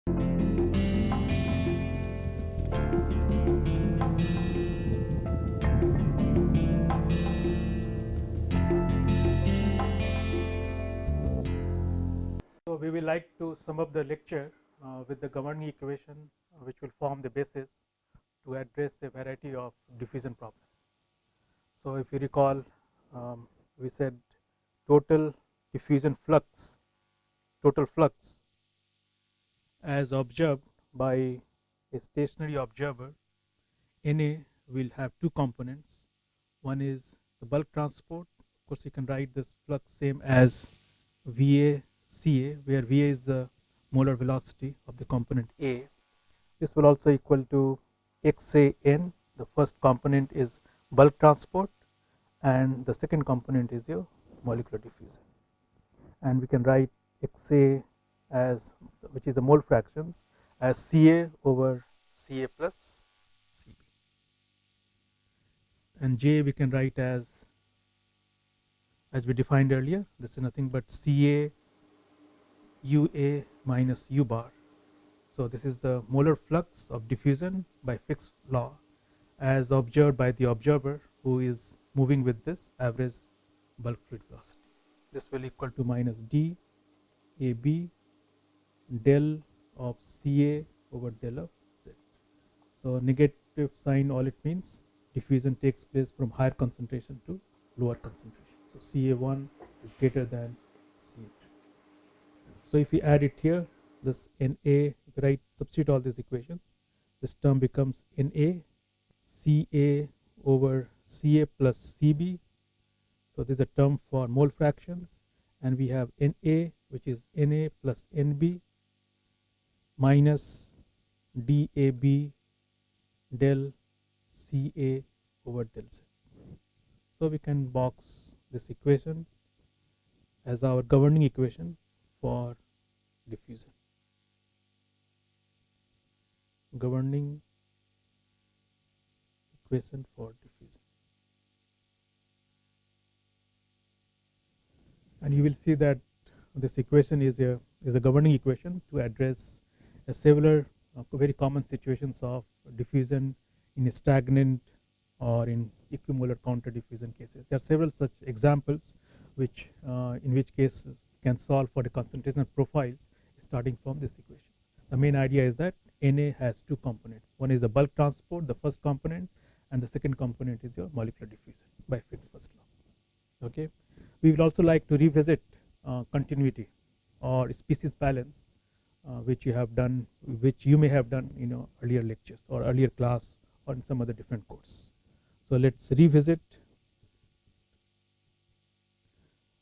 So, we will like to sum up the lecture with the governing equation which will form the basis to address a variety of diffusion problems. So, if you recall, we said total diffusion flux, total flux as observed by a stationary observer Na will have two components. One is the bulk transport. Of course, you can write this flux same as VA CA, where VA is the molar velocity of the component A. This will also equal to XAN. The first component is bulk transport, and the second component is your molecular diffusion. And we can write XA as, which is the mole fractions, as CA over CA plus CB. And J we can write as we defined earlier. This is nothing but Ca UA minus U bar. So this is the molar flux of diffusion by Fick's law as observed by the observer who is moving with this average bulk fluid velocity. This will equal to minus d AB del of Ca over del of Z. So negative sign, all it means diffusion takes place from higher concentration to lower concentration. So Ca1 is greater than Ca2. So if we add it here, this Na, right, substitute all these equations, this term becomes Na Ca over Ca plus Cb. So this is a term for mole fractions, and we have Na, which is Na plus Nb minus dAb del Ca over del Z. So we can box this equation as our governing equation for diffusion. Governing equation for diffusion. And you will see that this equation is a governing equation to address several very common situations of diffusion in stagnant or in equimolar counter diffusion cases. There are several such examples which in which cases can solve for the concentration profiles starting from these equations. The main idea is that Na has two components. One is the bulk transport, the first component, and the second component is your molecular diffusion by Fick's first law. Okay. We will also like to revisit continuity or species balance, which you may have done in earlier lectures or earlier class or in some other different course. So let's revisit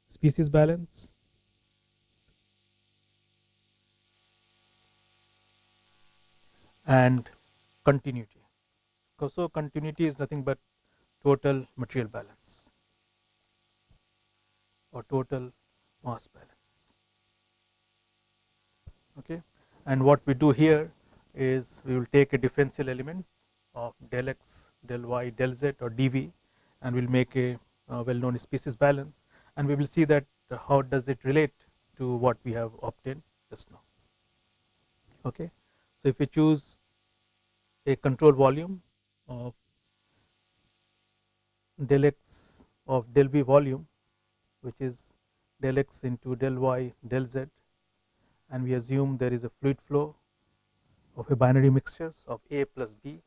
species balance and continuity. So continuity is nothing but total material balance or total mass balance. Okay, and what we do here is we will take a differential element of del x, del y, del z or dv, and we'll make a well-known species balance, and we will see that how does it relate to what we have obtained just now. Okay, so if we choose a control volume of del x of del v volume, which is del x into del y del z, and we assume there is a fluid flow of a binary mixtures of A plus B.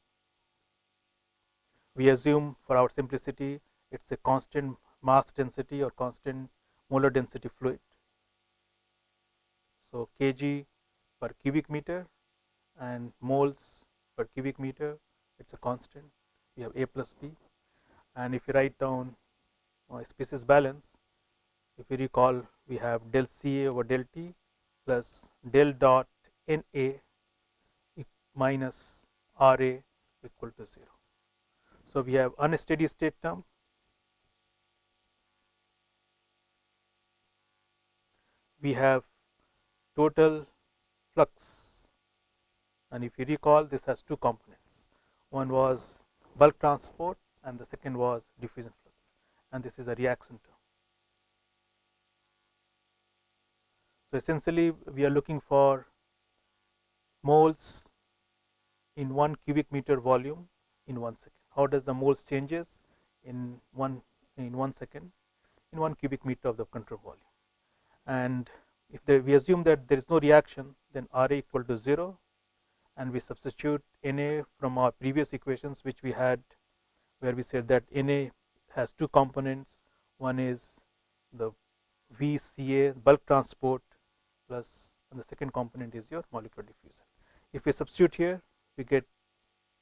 We assume for our simplicity it's a constant mass density or constant molar density fluid. So kg per cubic meter and moles per cubic meter, it's a constant. We have A plus B, and if you write down species balance, if you recall, we have del Ca over del T plus del dot Na minus Ra equal to 0. So we have unsteady state term, we have total flux, and if you recall, this has two components. One was bulk transport and the second was diffusion flux, and this is a reaction term. So essentially we are looking for moles in 1 cubic meter volume in 1 second. How does the moles changes in 1 second in 1 cubic meter of the control volume? And if we assume that there is no reaction, then Ra equal to 0, and we substitute Na from our previous equations which we had, where we said that Na has two components. One is the VCA, bulk transport, plus, and the second component is your molecular diffusion. If we substitute here, we get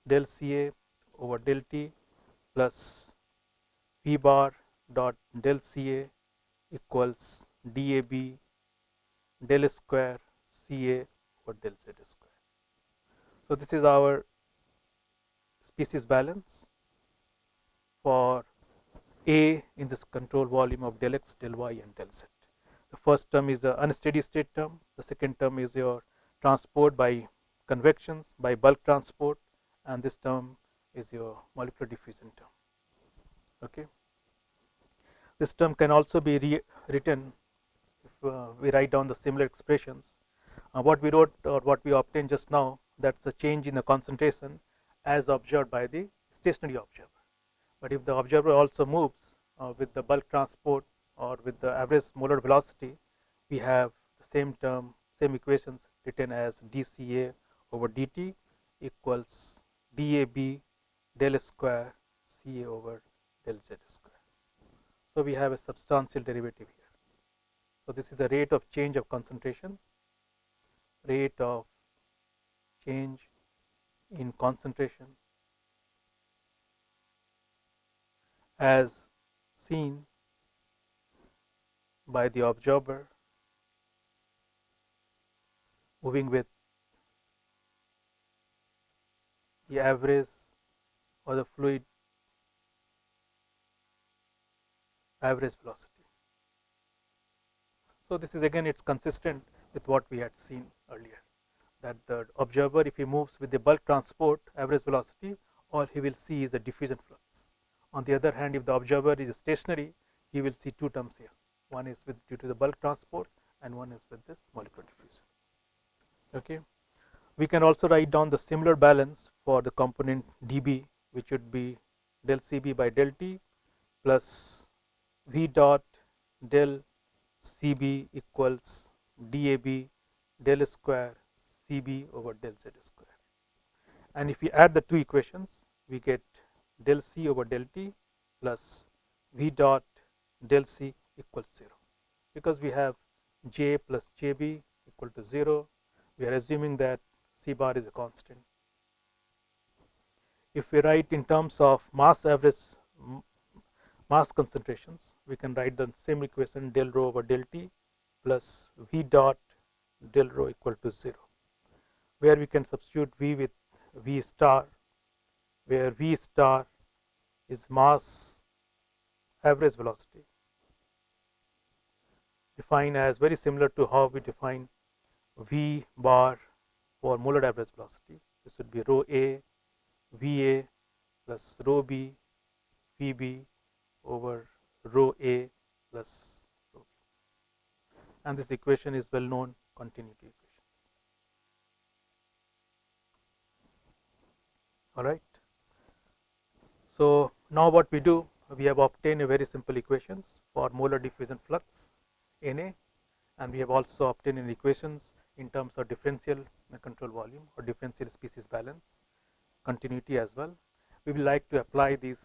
del Ca over del T plus V bar dot del Ca equals DAB del square Ca over del Z square. So this is our species balance for A in this control volume of del X, del Y, and del Z. The first term is the unsteady state term. The second term is your transport by convections, by bulk transport, and this term is your molecular diffusion term. Okay. This term can also be written if we write down the similar expressions. What we wrote or what we obtained just now, that's a change in the concentration as observed by the stationary observer. But if the observer also moves with the bulk transport or with the average molar velocity, we have the same term, same equations written as dCA over dt equals DAB del square Ca over del Z square. So we have a substantial derivative here. So this is the rate of change of concentrations, rate of change in concentration as seen by the observer moving with the average or the fluid average velocity. So this is again, it's consistent with what we had seen earlier, that the observer, if he moves with the bulk transport average velocity, all he will see is the diffusion flux. On the other hand, if the observer is stationary, he will see two terms here. One is with due to the bulk transport, and one is with this molecular diffusion. Okay. We can also write down the similar balance for the component dB, which would be del Cb by del T plus V dot del Cb equals DAB del square Cb over del Z square. And if we add the two equations, we get del C over del T plus V dot del C equals 0. Because we have J plus JB equal to 0, we are assuming that C bar is a constant. If we write in terms of mass average mass concentrations, we can write the same equation del rho over del T plus V dot del rho equal to 0, where we can substitute V with V star, where V star is mass average velocity, defined as very similar to how we define V bar for molar average velocity. This would be rho A VA plus rho B VB over rho A plus rho B. And this equation is well known continuity equation. All right. So now what we do, we have obtained a very simple equations for molar diffusion flux Na, and we have also obtained an equations in terms of differential control volume or differential species balance, continuity as well. We will like to apply these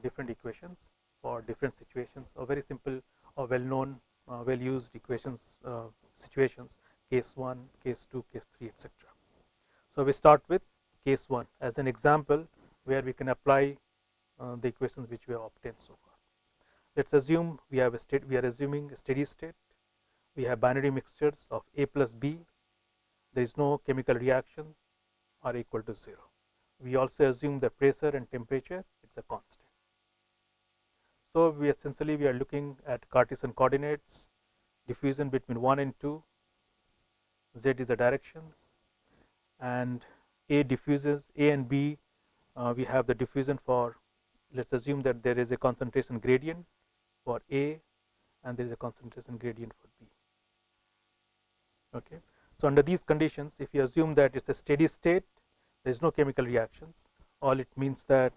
different equations for different situations, or very simple or well known well used equations situations, case 1, case 2, case 3, etc. So we start with case 1 as an example where we can apply the equations which we have obtained so far. Let's assume we have a state, we are assuming a steady state. We have binary mixtures of A plus B. There is no chemical reaction are equal to 0. We also assume the pressure and temperature, it's a constant. So we essentially we are looking at Cartesian coordinates, diffusion between 1 and 2, Z is the directions, and A diffuses, A and B, we have the diffusion for, let's assume that there is a concentration gradient for A and there is a concentration gradient for B. Okay. So under these conditions, if you assume that it's a steady state, there is no chemical reactions. All it means that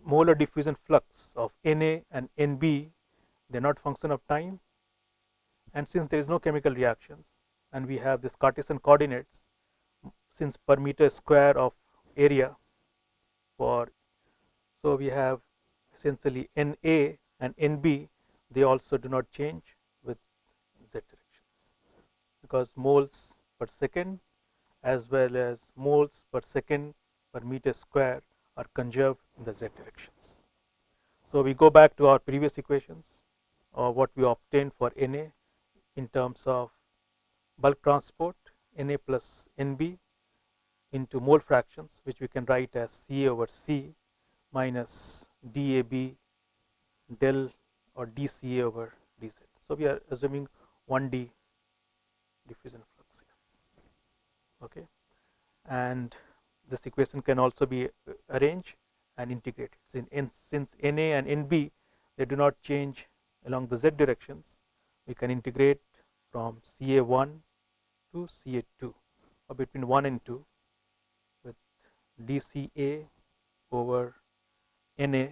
molar diffusion flux of Na and Nb, they are not function of time, and since there is no chemical reactions and we have this Cartesian coordinates, since per meter square of area for, so we have essentially Na and Nb, they also do not change with z directions, because moles per second as well as moles per second per meter square are conserved in the z directions. So we go back to our previous equations, or what we obtained for Na in terms of bulk transport, Na plus Nb into mole fractions, which we can write as Ca over C minus dAb del or dCa over dz. So we are assuming 1D diffusion flux here. Okay, and this equation can also be arranged and integrated. Since Na and Nb, they do not change along the z directions, we can integrate from Ca1 to Ca2, or between 1 and 2, with dCa over Na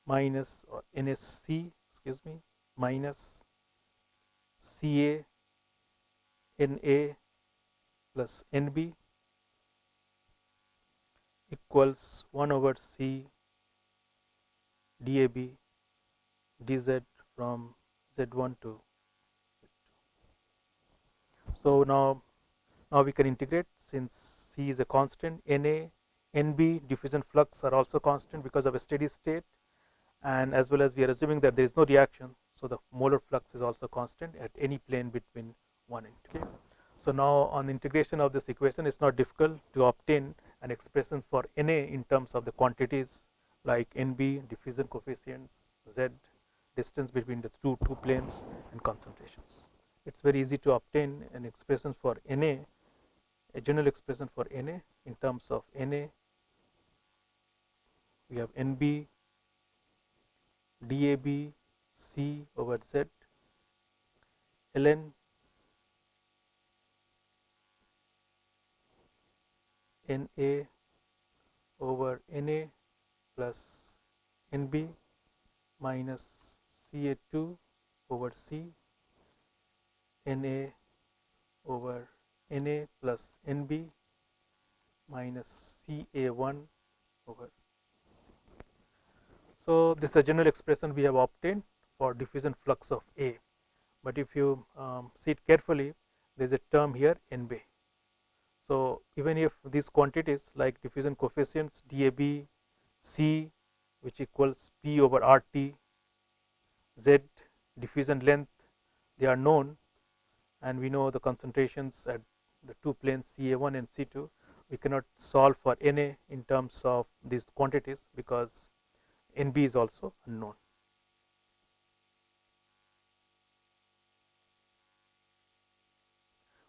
minus, or NSC, excuse me, minus Ca Na plus Nb equals 1 over C dAb dz from z1 to z2. So now we can integrate, since C is a constant, Na, Nb diffusion flux are also constant because of a steady state, and as well as we are assuming that there is no reaction, so the molar flux is also constant at any plane between 1 and 2. Okay. So now on integration of this equation, it's not difficult to obtain an expression for Na in terms of the quantities like Nb, diffusion coefficients, Z, distance between the two planes, and concentrations. It's very easy to obtain an expression for Na, a general expression for Na in terms of Na. We have Nb dAb C over Z ln Na over Na plus Nb minus Ca2 over C Na over Na plus Nb minus Ca1 over C. So this is a general expression we have obtained for diffusion flux of A, but if you see it carefully, there is a term here Nb. So even if these quantities like diffusion coefficients dAb C, which equals P over RT, Z, diffusion length, they are known, and we know the concentrations at the two planes Ca1 and C2, we cannot solve for Na in terms of these quantities because Nb is also unknown.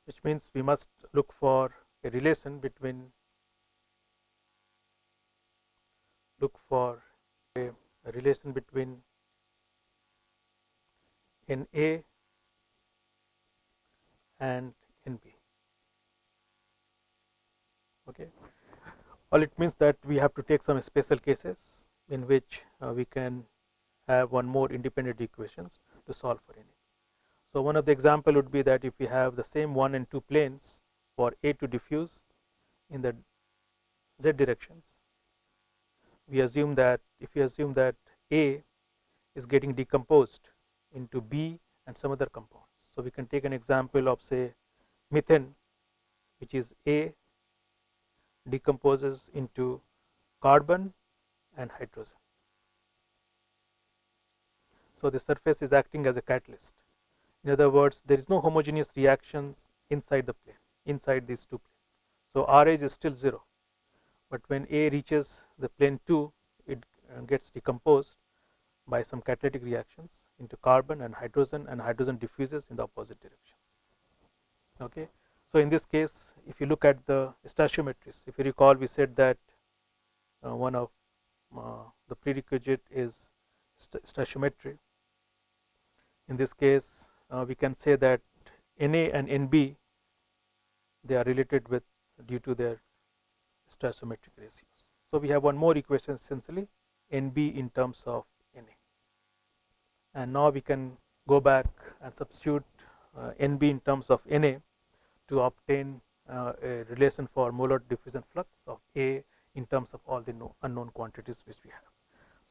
Which means we must look for a relation between a relation between Na and Nb. Okay, all it means that we have to take some special cases in which we can have one more independent equations to solve for Na. So one of the example would be that if we have the same 1 and 2 planes for A to diffuse in the z directions, we assume that if we assume that A is getting decomposed into B and some other compounds. So we can take an example of, say, methane, which is A decomposes into carbon and hydrogen. So the surface is acting as a catalyst. In other words, there is no homogeneous reactions inside the plane, inside these two planes. So RH is still 0, but when A reaches the plane 2, it gets decomposed by some catalytic reactions into carbon, and hydrogen diffuses in the opposite directions. Okay, so in this case, if you look at the stoichiometries, if you recall, we said that one of the prerequisite is stoichiometry. In this case, we can say that Na and Nb, they are related with due to their stoichiometric ratios. So we have one more equation essentially, Nb in terms of Na. And now we can go back and substitute Nb in terms of Na to obtain a relation for molar diffusion flux of A in terms of all the unknown quantities which we have.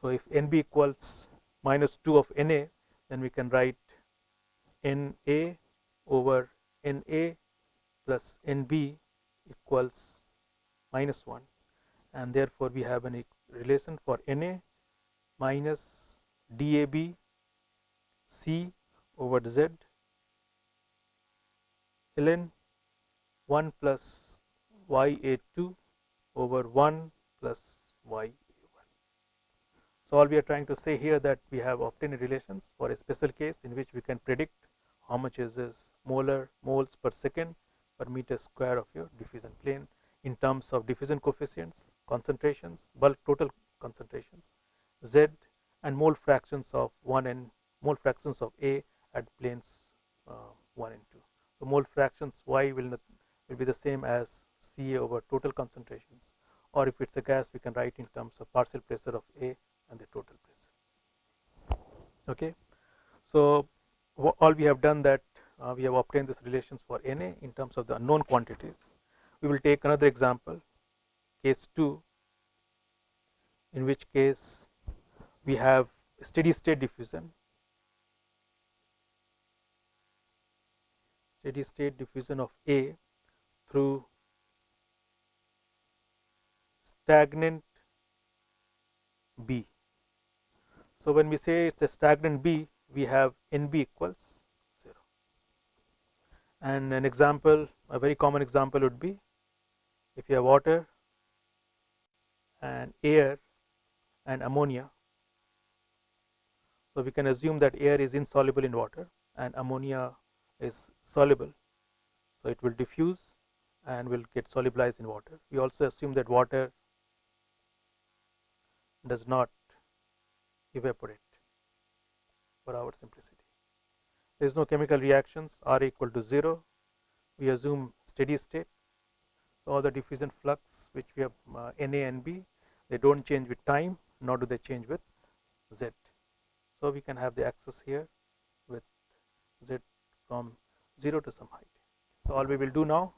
So if Nb equals minus 2 of Na, then we can write Na over Na plus Nb equals minus 1, and therefore we have a relation for Na minus dAb C over Z ln 1 plus Ya2 over 1 plus Ya1. So all we are trying to say here that we have obtained relations for a special case in which we can predict how much is this moles per second per meter square of your diffusion plane in terms of diffusion coefficients, concentrations, bulk total concentrations, Z, and mole fractions of 1 and mole fractions of A at planes 1 and 2. So mole fractions Y will be the same as Ca over total concentrations, or if it's a gas, we can write in terms of partial pressure of A and the total pressure. Okay, so all we have done that we have obtained these relations for Na in terms of the unknown quantities. We will take another example, case 2, in which case we have steady state diffusion. Steady state diffusion of A through stagnant B. So when we say it's a stagnant B, we have Nb equals 0. And an example, a very common example would be if you have water and air and ammonia. So we can assume that air is insoluble in water and ammonia is soluble. So it will diffuse and will get solubilized in water. We also assume that water does not evaporate for our simplicity. There is no chemical reactions, R equal to 0. We assume steady state. So all the diffusion flux which we have Na and B, they don't change with time, nor do they change with Z. So we can have the axis here with Z from 0 to some height. So all we will do now,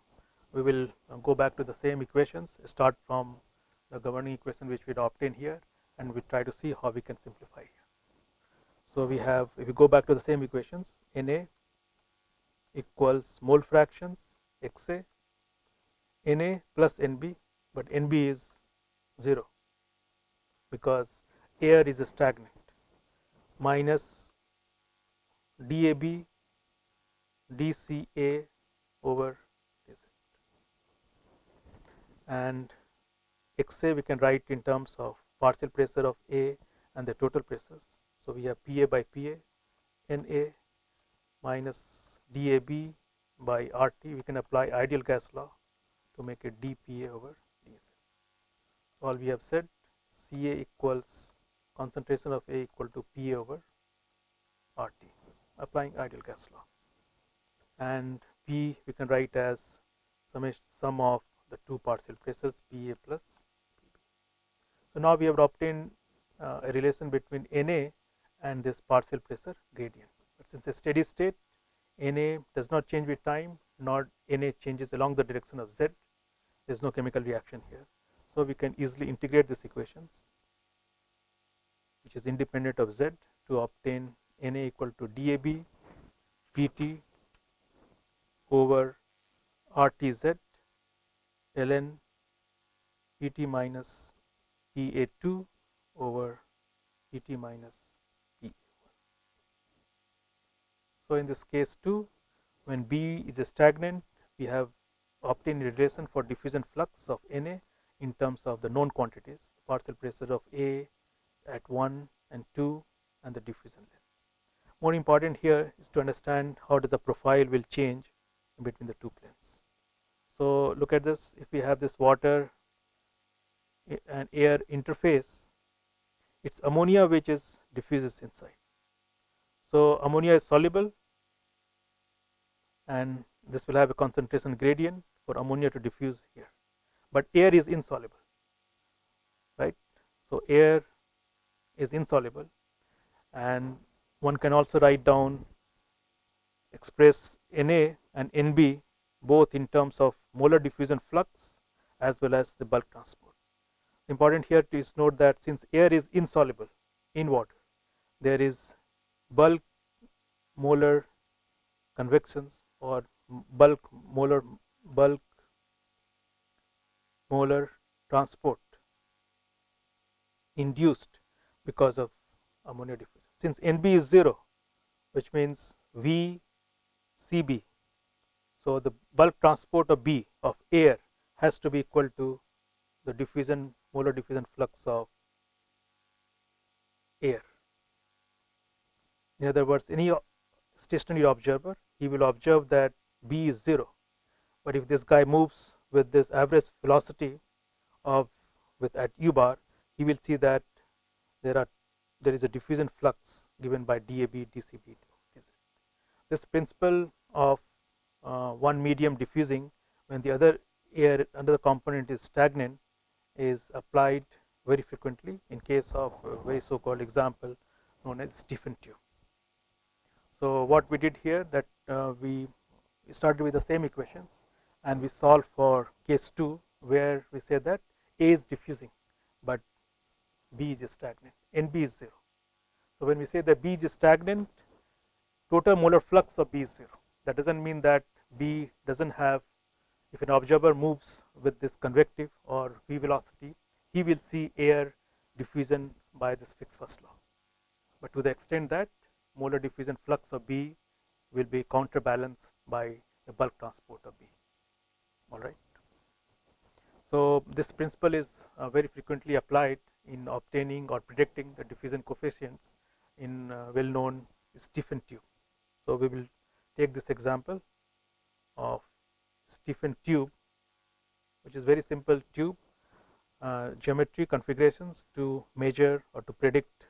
we will go back to the same equations, start from the governing equation which we obtained here, and we try to see how we can simplify here. So we have, if we go back to the same equations, Na equals mole fractions Xa, Na plus Nb, but Nb is 0 because air is stagnant, minus dAb dCa over dZ, and Xa we can write in terms of partial pressure of A and the total pressures. So we have Pa by Pa, Na minus dAb by RT. We can apply ideal gas law to make it dPa over dZ. So all we have said, Ca equals concentration of A equal to Pa over RT, applying ideal gas law, and P we can write as sum of the two partial pressures Pa plus Pb. So now we have obtained a relation between Na and this partial pressure gradient. But since a steady state, Na does not change with time, nor Na changes along the direction of Z. There is no chemical reaction here. So we can easily integrate these equations, which is independent of Z, to obtain Na equal to dAb Pt over RTZ ln Pt minus Pa2 over Pt minus Pa1. So in this case 2, when B is a stagnant, we have obtained a relation for diffusion flux of Na in terms of the known quantities, partial pressure of A at 1 and 2 and the diffusion length. More important here is to understand how does the profile will change between the two planes. So look at this, if we have this water and air interface, it's ammonia which is diffuses inside. So ammonia is soluble and this will have a concentration gradient for ammonia to diffuse here, but air is insoluble, right? So air is insoluble, and one can also write down, express Na and Nb both in terms of molar diffusion flux as well as the bulk transport. Important here to note that since air is insoluble in water, there is bulk molar convections or bulk molar transport induced because of ammonia diffusion. Since Nb is 0, which means V Cb, so the bulk transport of B of air has to be equal to the diffusion molar diffusion flux of air. In other words, any stationary observer, he will observe that B is 0, but if this guy moves with this average velocity of at u bar, he will see that there is a diffusion flux given by DAB, DCB, DZ. This principle of one medium diffusing when the other component is stagnant is applied very frequently in case of a very so-called example known as Stephen tube. So what we did here, that we started with the same equations and we solved for case 2, where we say that A is diffusing but B is stagnant, Nb is 0. So when we say that B is stagnant, total molar flux of B is 0. That doesn't mean that B doesn't have, if an observer moves with this convective or V velocity, he will see air diffusion by this Fick's first law, but to the extent that molar diffusion flux of B will be counterbalanced by the bulk transport of B. All right. So this principle is very frequently applied in obtaining or predicting the diffusion coefficients in well-known Stephen tube. So we will take this example of Stephen tube, which is very simple tube geometry configurations to measure or to predict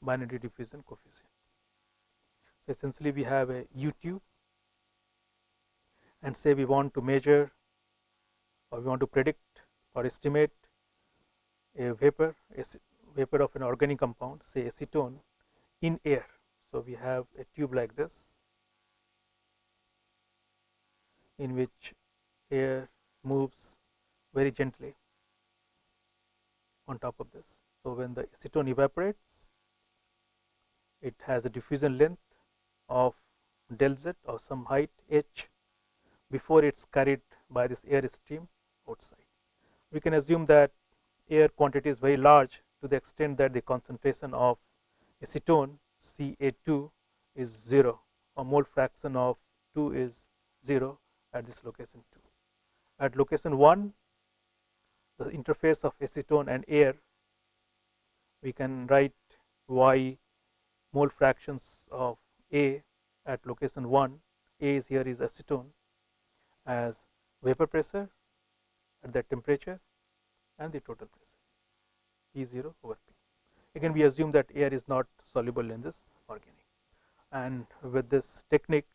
binary diffusion coefficients. So essentially we have a U tube, and say we want to measure or we want to predict or estimate a vapor of an organic compound, say acetone, in air. So we have a tube like this in which air moves very gently on top of this. So when the acetone evaporates, it has a diffusion length of del z or some height h before it's carried by this air stream outside. We can assume that air quantity is very large to the extent that the concentration of acetone Ca2 is 0, or mole fraction of 2 is 0 at this location 2. At location 1, the interface of acetone and air, we can write Y mole fractions of A at location 1, A is here is acetone, as vapor pressure at that temperature and the total pressure E0 over P. Again, we assume that air is not soluble in this organic, and with this technique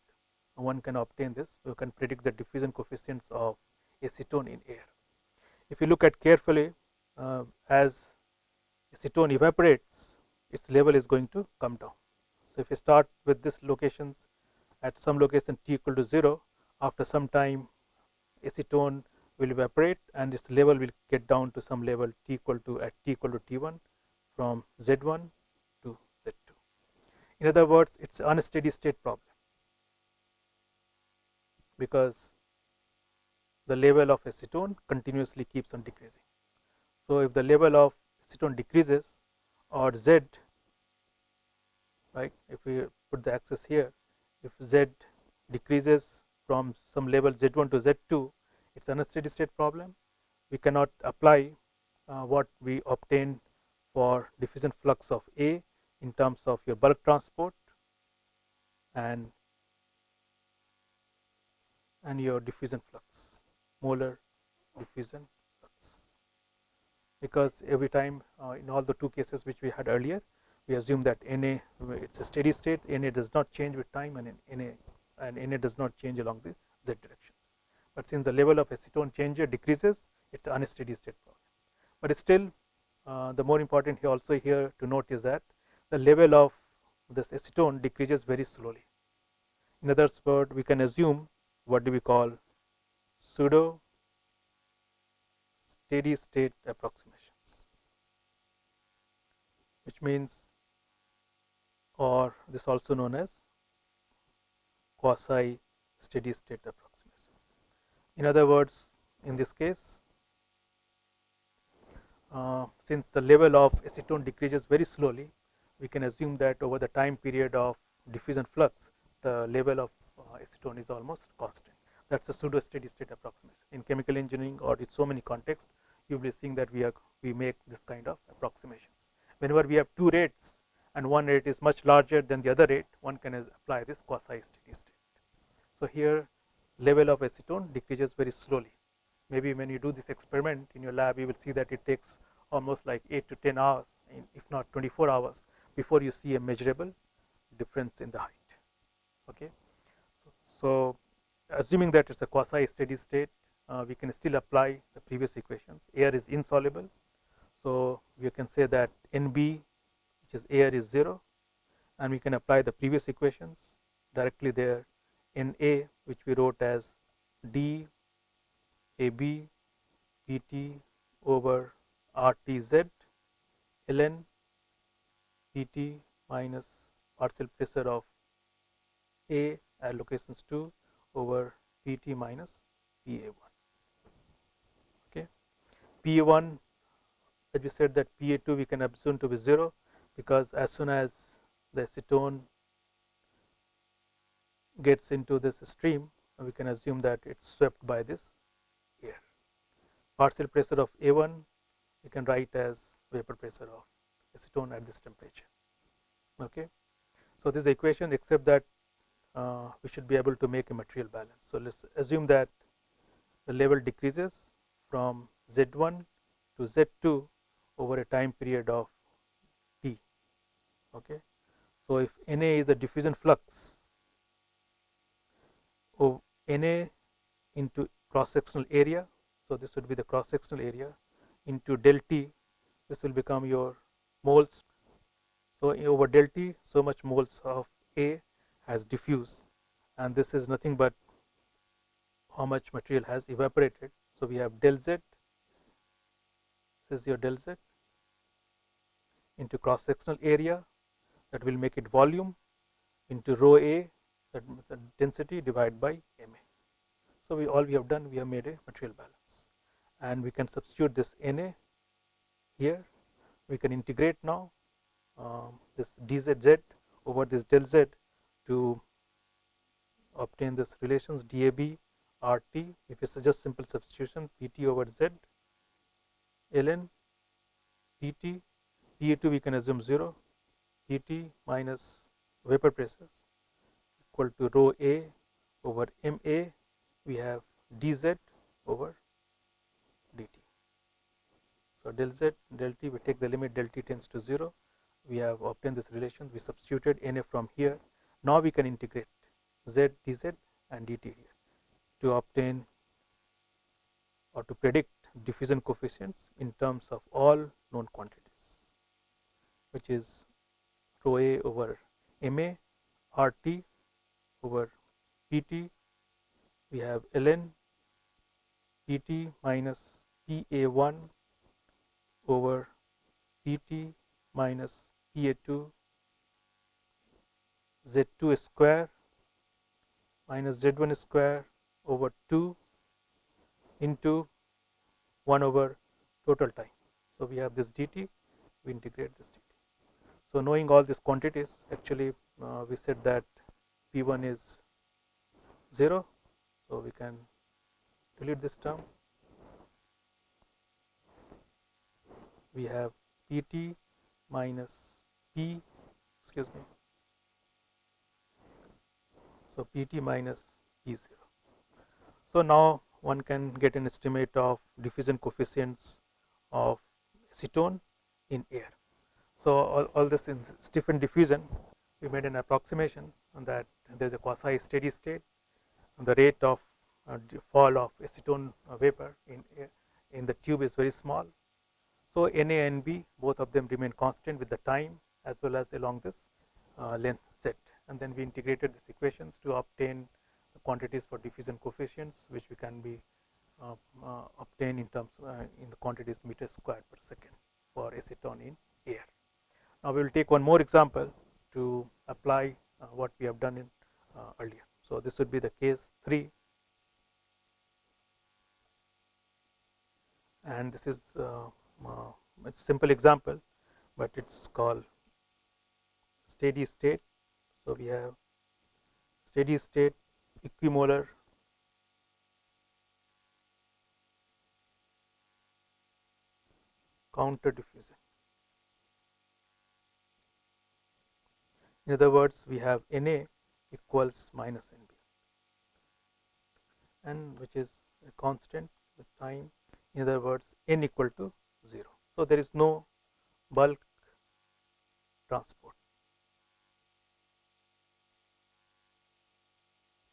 one can obtain this. We can predict the diffusion coefficients of acetone in air. If you look at carefully, as acetone evaporates, its level is going to come down. So if you start with this locations at some location t equal to 0, after some time acetone will evaporate and its level will get down to some level t equal to t1 from Z1 to Z2. In other words, it's an unsteady state problem because the level of acetone continuously keeps on decreasing. So if the level of acetone decreases, or Z, right, if we put the axis here, if Z decreases from some level Z1 to Z2, it's an unsteady state problem. We cannot apply what we obtained for diffusion flux of A in terms of your bulk transport and your diffusion flux, molar diffusion flux, because every time in all the two cases which we had earlier, we assume that Na, it's a steady state, Na does not change with time, and Na and Na does not change along the z directions. But since the level of acetone decreases, it's an unsteady state problem. But still, the more important here also here to note is that the level of this acetone decreases very slowly. In other words, we can assume what do we call pseudo steady state approximations, which means, or this also known as quasi steady state approximations. In other words, in this case, since the level of acetone decreases very slowly, we can assume that over the time period of diffusion flux, the level of acetone is almost constant. That's a pseudo steady state approximation. In chemical engineering or in so many contexts, you will be seeing that we make this kind of approximations. Whenever we have two rates and one rate is much larger than the other rate, one can apply this quasi steady state. So here, level of acetone decreases very slowly. Maybe when you do this experiment in your lab, you will see that it takes almost like 8 to 10 hours, if not 24 hours, before you see a measurable difference in the height. Okay, so assuming that it's a quasi steady state, we can still apply the previous equations. Air is insoluble, so we can say that NB, which is air, is 0, and we can apply the previous equations directly there. Na, which we wrote as d AB Pt over RTZ ln Pt minus partial pressure of A at locations 2 over Pt minus Pa1. Okay, Pa1, as we said that Pa2 we can assume to be 0, because as soon as the acetone gets into this stream, we can assume that it's swept by this air. Partial pressure of A1 we can write as vapor pressure of acetone at this temperature. Okay, so this equation, except that we should be able to make a material balance. So let's assume that the level decreases from Z1 to Z2 over a time period of T. Okay, so if Na is the diffusion flux of Na into cross-sectional area, so this would be the cross-sectional area, into del T, this will become your moles. So over del T, so much moles of A has diffused, and this is nothing but how much material has evaporated. So we have del Z, this is your del Z, into cross-sectional area, that will make it volume, into rho A, that the density, divided by Ma. So all we have done, we have made a material balance, and we can substitute this Na here. We can integrate now this dZz over this del Z to obtain this relations dAB RT. If it's just simple substitution, Pt over Z ln Pt, Pa2 we can assume 0, Pt minus vapor pressures equal to rho A over Ma. We have dZ over dt. So del Z, del T, we take the limit del T tends to 0. We have obtained this relation. We substituted Na from here. Now we can integrate Z, dZ and dt here to obtain or to predict diffusion coefficients in terms of all known quantities, which is rho A over Ma, RT over Pt. We have ln Pt minus Pa1 over Pt minus Pa2 Z2 square minus Z1 square over 2 into 1 over total time. So we have this dt, we integrate this dt. So knowing all these quantities, actually we said that P1 is 0, so we can delete this term. We have Pt minus P, excuse me, so Pt minus P0. So now one can get an estimate of diffusion coefficients of acetone in air. So all this in Stephen diffusion, we made an approximation that there is a quasi steady state. The rate of fall of acetone vapor in the tube is very small. So Na and B, both of them remain constant with the time as well as along this length z. And then we integrated these equations to obtain the quantities for diffusion coefficients, which we can be obtain in terms in the quantities meters squared per second for acetone in air. Now we will take one more example to apply what we have done in earlier. So this would be the case 3, and this is a simple example, but it's called steady state. So we have steady state equimolar counter diffusion. In other words, we have Na equals minus Nb, and which is a constant with time. In other words, n equal to 0. So there is no bulk transport.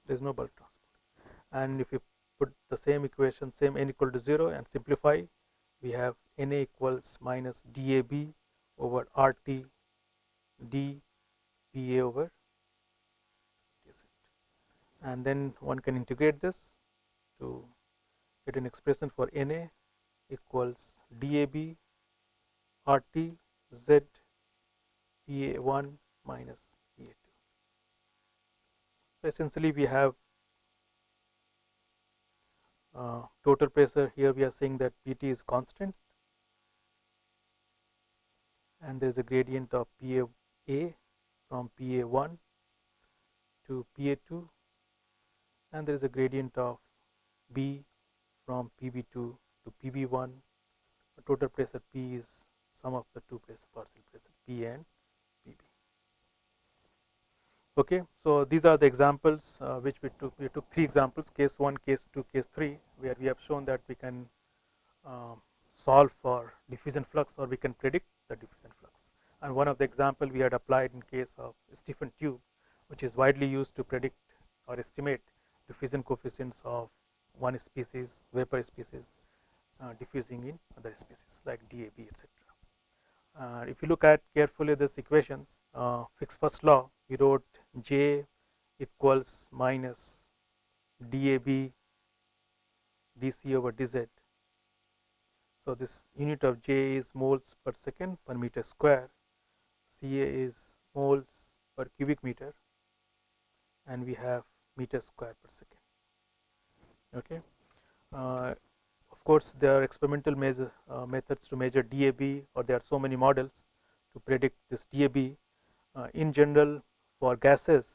There is no bulk transport. And if you put the same equation, same n equal to 0, and simplify, we have Na equals minus dAb over RT dPa over dz. And then one can integrate this to get an expression for Na equals dAb RT z Pa1 minus Pa2. So essentially we have total pressure. Here we are saying that Pt is constant, and there is a gradient of Pa from Pa1 to Pa2, and there is a gradient of B from Pb2 to Pb1. The total pressure P is sum of the two partial pressure P and Pb. Okay, so these are the examples which we took. We took 3 examples: case 1, case 2, case 3, where we have shown that we can solve for diffusion flux, or we can predict the diffusion flux. And one of the example we had applied in case of Stephan tube, which is widely used to predict or estimate diffusion coefficients of one species, vapor species, diffusing in other species like DAB, etc. If you look at carefully these equations, Fick's first law, we wrote J equals minus dAb dC over dz. So this unit of J is moles per second per meter square, Ca is moles per cubic meter, and we have meters square per second. Okay. Of course, there are experimental methods to measure DAB, or there are so many models to predict this DAB. In general, for gases,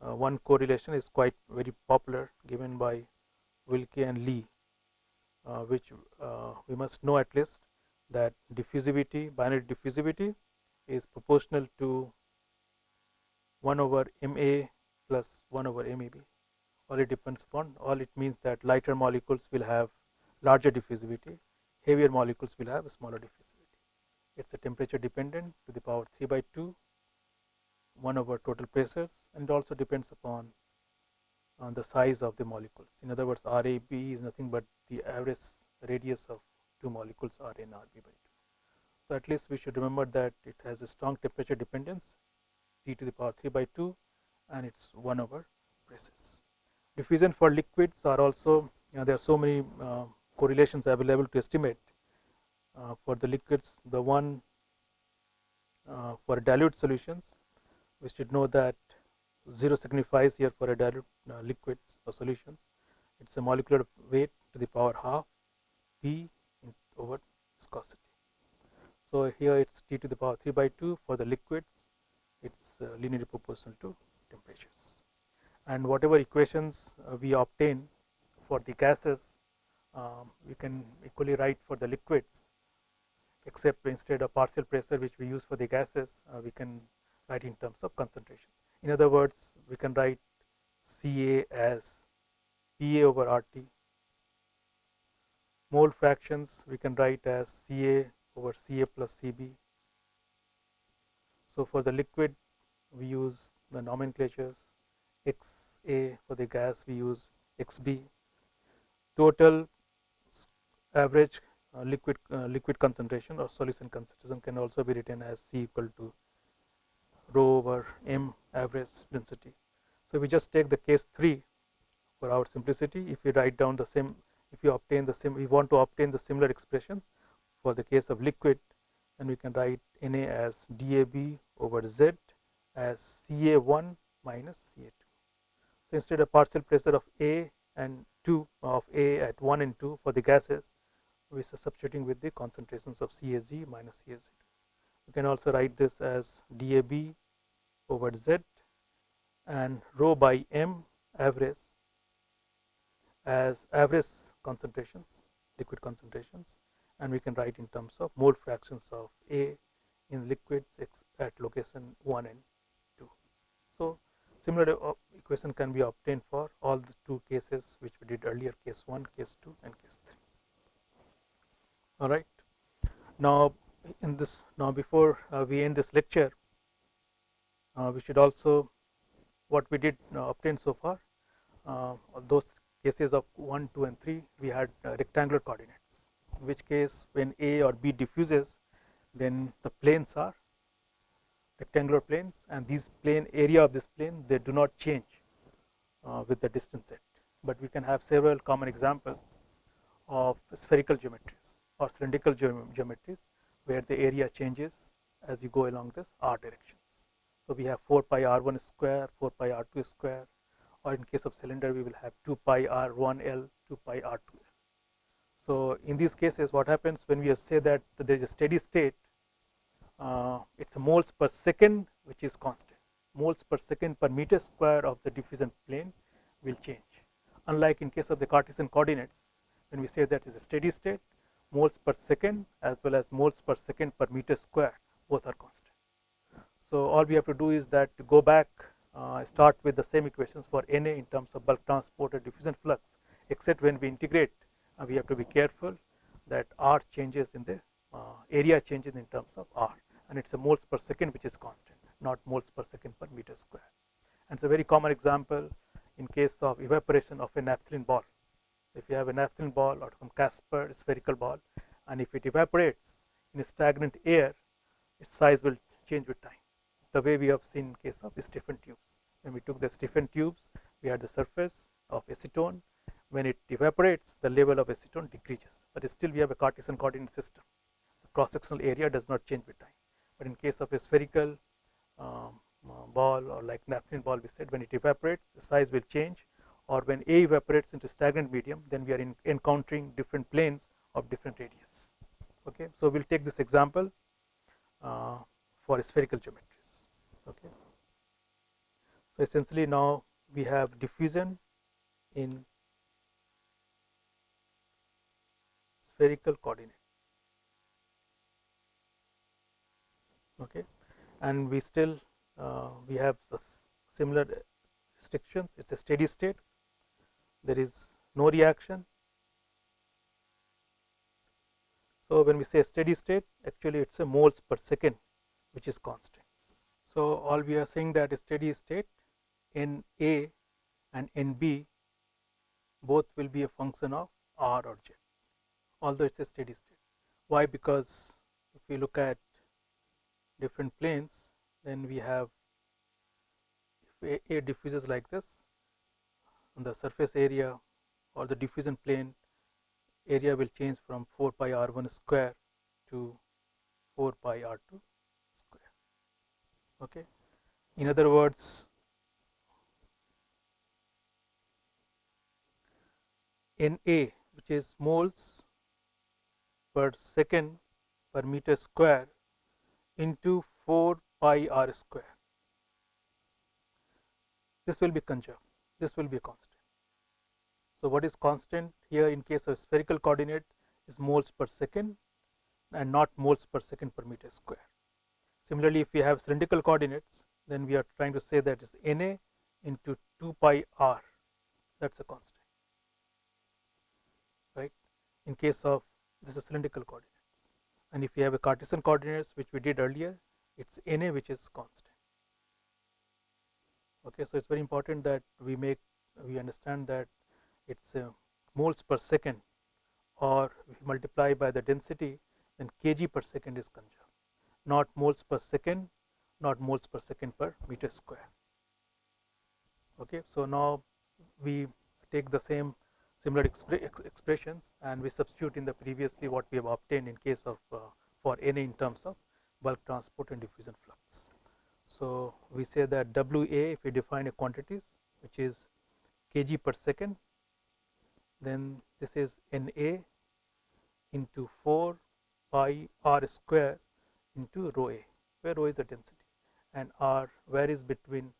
one correlation is quite very popular, given by Wilke and Lee, which we must know at least that diffusivity, binary diffusivity, is proportional to 1 over Ma plus 1 over MeB. All it depends upon, all it means that lighter molecules will have larger diffusivity, heavier molecules will have a smaller diffusivity. It's a temperature dependent to the power 3 by 2, 1 over total pressures, and it also depends upon the size of the molecules. In other words, RAB is nothing but the average radius of two molecules, Ra and Rb by 2. So at least we should remember that it has a strong temperature dependence, T to the power 3 by 2, and it's 1 over pressures. Diffusion for liquids are also, there are so many correlations available to estimate. For the liquids, the one for dilute solutions, we should know that 0 signifies here for a dilute liquids or solutions. It's a molecular weight to the power half P over viscosity. So here it's T to the power 3 by 2 for the liquids. It's linearly proportional to temperatures. And whatever equations we obtain for the gases, we can equally write for the liquids, except instead of partial pressure which we use for the gases, we can write in terms of concentrations. In other words, we can write Ca as Pa over RT. Mole fractions we can write as Ca over Ca plus Cb. So for the liquid we use the nomenclatures. XA for the gas, we use XB. Total average liquid concentration or solution concentration can also be written as C equal to rho over M average density. So we just take the case 3 for our simplicity. If we write down the same, if we obtain the same, we want to obtain the similar expression for the case of liquid, then we can write Na as DAB over Z as Ca1 minus Ca2. So instead of partial pressure of A and 2 of A at 1 and 2 for the gases, we are substituting with the concentrations of Caz minus Caz2. We can also write this as DAB over Z and rho by M average as average concentrations, liquid concentrations, and we can write in terms of mole fractions of A in liquids at location 1 and 2. So similar equation can be obtained for all the 2 cases which we did earlier, case 1, case 2 and case 3. All right. Now in this, before we end this lecture, we should also, what we did obtain so far, those cases of 1, 2 and 3, we had rectangular coordinates, in which case when A or B diffuses, then the planes are rectangular planes, and these plane area of this plane, they do not change with the distance set. But we can have several common examples of spherical geometries or cylindrical geometries where the area changes as you go along this r directions. So we have 4 pi r1 square, 4 pi r2 square, or in case of cylinder we will have 2 pi r1l, 2 pi r2l. So in these cases, what happens when we say that there is a steady state, it's a moles per second which is constant. Moles per second per meter square of the diffusion plane will change. Unlike in case of the Cartesian coordinates, when we say that is a steady state, moles per second as well as moles per second per meter square, both are constant. So all we have to do is that to go back, start with the same equations for Na in terms of bulk transport or diffusion flux, except when we integrate, we have to be careful that R changes in the area changes in terms of R, and it's a moles per second which is constant, not moles per second per meter square. And it's a very common example in case of evaporation of a naphthalene ball. If you have a naphthalene ball or some Casper spherical ball, and if it evaporates in a stagnant air, its size will change with time, the way we have seen in case of Stephan tubes. When we took the Stephan tubes, we had the surface of acetone. When it evaporates, the level of acetone decreases, but still we have a Cartesian coordinate system. The cross-sectional area does not change with time. But in case of a spherical ball or like naphthalene ball, we said when it evaporates, the size will change, or when A evaporates into stagnant medium, then we are encountering different planes of different radius. Okay, so we'll take this example for spherical geometries. Okay, so essentially now we have diffusion in spherical coordinate. Okay, and we still we have similar restrictions. It's a steady state. There is no reaction. So when we say steady state, actually it's a moles per second which is constant. So all we are saying that steady state in A and in B both will be a function of R or J, although it's a steady state. Why? Because if we look at different planes, then we have, if A diffuses like this, on the surface area or the diffusion plane area will change from 4 pi r1 square to 4 pi r2 square. Okay, in other words, Na, which is moles per second per meter square into 4 pi r square, this will be conserved, this will be a constant. So what is constant here in case of spherical coordinate is moles per second and not moles per second per meter square. Similarly, if we have cylindrical coordinates, then we are trying to say that is Na into 2 pi r, that's a constant, right? In case of this is cylindrical coordinates, and if we have a Cartesian coordinates which we did earlier, it's Na which is constant. Okay, so it's very important that we understand that it's moles per second, or if you multiply by the density, then kg per second is conserved, not moles per second, not moles per second per meter square. Okay, so now we take the similar expressions and we substitute in the previously what we have obtained in case of for Na in terms of bulk transport and diffusion flux. So we say that Wa, if we define a quantities which is kg per second, then this is Na into 4 pi r square into rho A, where rho is the density and r varies between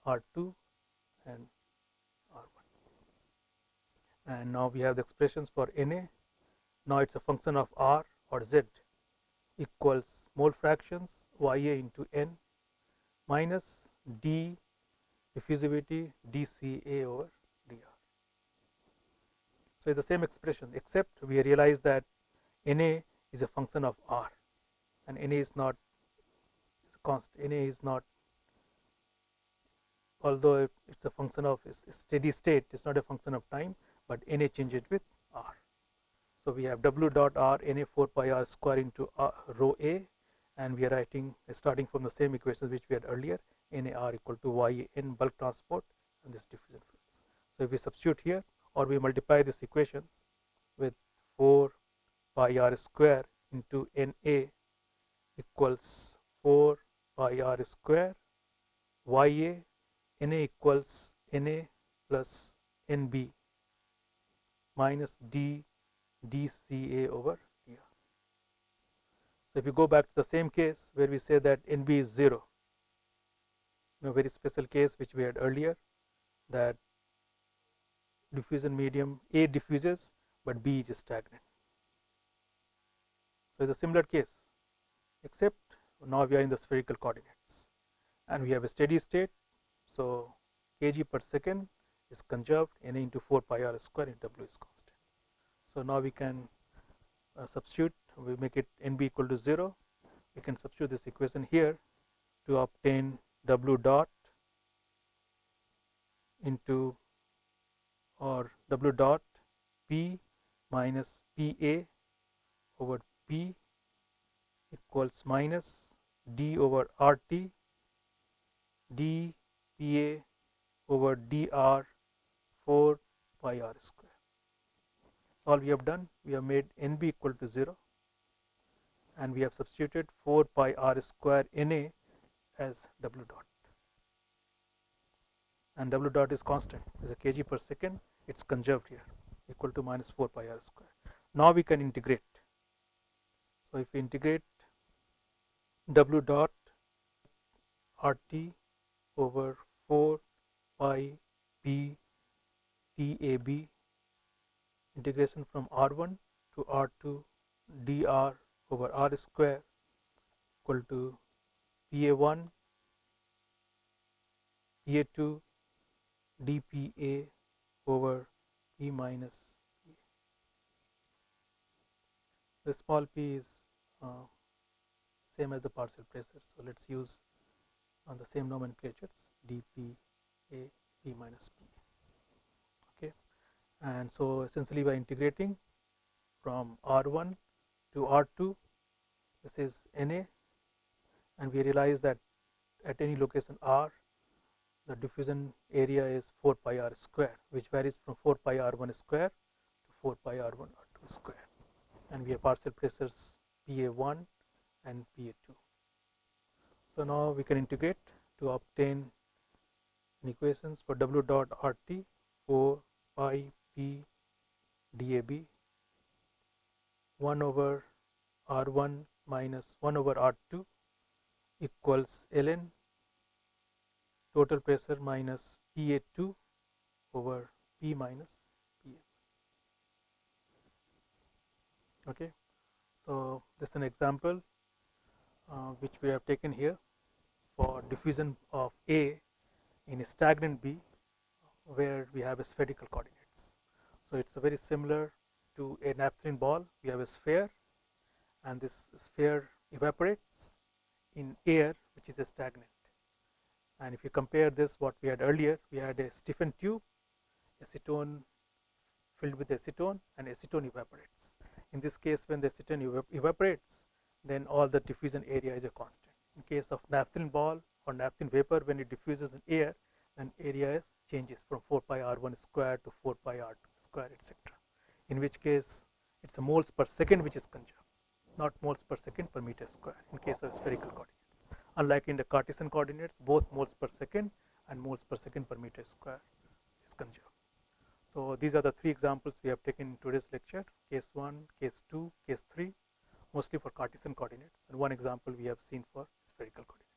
R2 and R1. And now we have the expressions for Na. Now it's a function of R or Z equals mole fractions Ya into N minus d diffusivity dCA over dr. So it's the same expression, except we realize that Na is a function of R and Na is not constant. Na is not, although it's a function of steady state, it's not a function of time, but Na changes with R. So we have W dot R Na 4 pi r square into rho A, and we are writing starting from the same equations which we had earlier, NAR equal to Ya N bulk transport and this diffusion flux. So if we substitute here or we multiply these equations with 4 pi r square into Na equals 4 pi r square Ya Na equals Na plus Nb minus d dCA over dr. So if you go back to the same case where we say that Nb is 0, very special case which we had earlier, that diffusion medium A diffuses but B is stagnant. So it's a similar case, except now we are in the spherical coordinates and we have a steady state. So kg per second is conserved, Na into 4 pi r square and W is constant. So now we can substitute, we make it Nb equal to 0. We can substitute this equation here to obtain W dot into, or W dot P minus PA over P equals minus D over RT dPA over dr 4 pi r square. So all we have done, we have made Nb equal to 0 and we have substituted 4 pi r square Na as W dot, and W dot is constant, is a kg per second, it's conserved here, equal to minus 4 pi r square. Now we can integrate. So if we integrate W dot RT over 4 pi P TAB, integration from R1 to R2 dr over r square equal to PA1 PA2 dPA over P minus PA. The small p is same as the partial pressure, so let's use on the same nomenclatures, dPA P minus PA. Okay, and so essentially we are integrating from R1 to R2, this is Na, and we realize that at any location R, the diffusion area is 4 pi r square, which varies from 4 pi r1 square to 4 pi r1 r2 square, and we have partial pressures PA1 and PA2. So now we can integrate to obtain equations for W dot RT 4 pi P DAB 1 over R1 minus 1 over R2 equals ln total pressure minus PA2 over P minus PA. Okay, so this is an example which we have taken here for diffusion of A in a stagnant B where we have a spherical coordinates. So it's very similar to a naphthalene ball. We have a sphere and this sphere evaporates in air which is a stagnant, And if you compare this, what we had earlier, we had a stiffened tube, acetone filled with acetone, and acetone evaporates. In this case, when the acetone evaporates, then all the diffusion area is a constant. In case of naphthalene ball or naphthalene vapor, when it diffuses in air, then area changes from 4 pi r1 square to 4 pi r2 square, etc. In which case, it's a moles per second which is conserved, not moles per second per meter square in case of spherical coordinates. Unlike in the Cartesian coordinates, both moles per second and moles per second per meter square is conserved. So these are the 3 examples we have taken in today's lecture: case 1, case 2, case 3, mostly for Cartesian coordinates, and 1 example we have seen for spherical coordinates.